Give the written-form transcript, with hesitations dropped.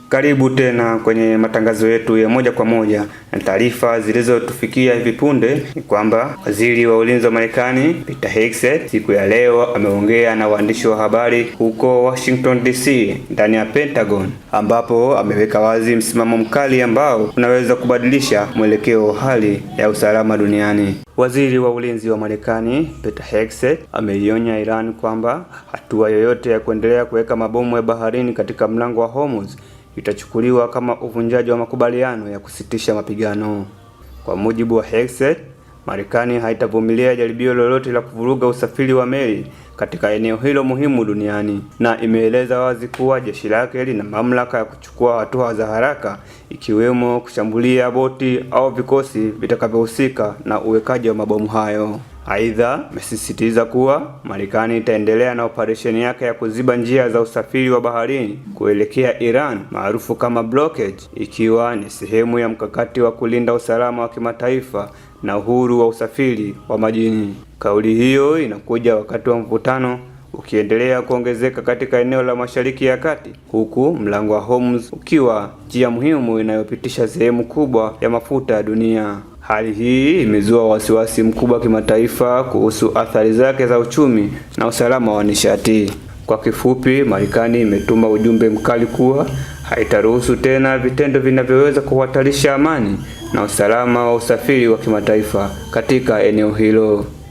Karibu tena kwenye matangazo yetu ya moja kwa moja, na taarifa zilizotufikia hivi punde ni kwamba waziri wa ulinzi wa Marekani Peter Hegseth siku ya leo ameongea na waandishi wa habari huko Washington DC ndani ya Pentagon, ambapo ameweka wazi msimamo mkali ambao unaweza kubadilisha mwelekeo wa hali ya usalama duniani. Waziri wa ulinzi wa Marekani Peter Hegseth ameionya Iran kwamba hatua yoyote ya kuendelea kuweka mabomu ya baharini katika mlango wa Hormuz itachukuliwa kama uvunjaji wa makubaliano ya kusitisha mapigano. Kwa mujibu wa Hegseth, Marekani haitavumilia jaribio lolote la kuvuruga usafiri wa meli katika eneo hilo muhimu duniani, na imeeleza wazi kuwa jeshi lake lina mamlaka ya kuchukua hatua za haraka, ikiwemo kushambulia boti au vikosi vitakavyohusika na uwekaji wa mabomu hayo. Aidha, amesisitiza kuwa Marekani itaendelea na operesheni yake ya kuziba njia za usafiri wa baharini kuelekea Iran maarufu kama blockade, ikiwa ni sehemu ya mkakati wa kulinda usalama wa kimataifa na uhuru wa usafiri wa majini. Kauli hiyo inakuja wakati wa mvutano ukiendelea kuongezeka katika eneo la Mashariki ya Kati, huku mlango wa Hormuz ukiwa njia muhimu inayopitisha sehemu kubwa ya mafuta ya dunia. Hali hii imezua wasiwasi mkubwa kimataifa kuhusu athari zake za uchumi na usalama wa nishati. Kwa kifupi, Marekani imetuma ujumbe mkali kuwa haitaruhusu tena vitendo vinavyoweza kuhatarisha amani na usalama wa usafiri wa kimataifa katika eneo hilo.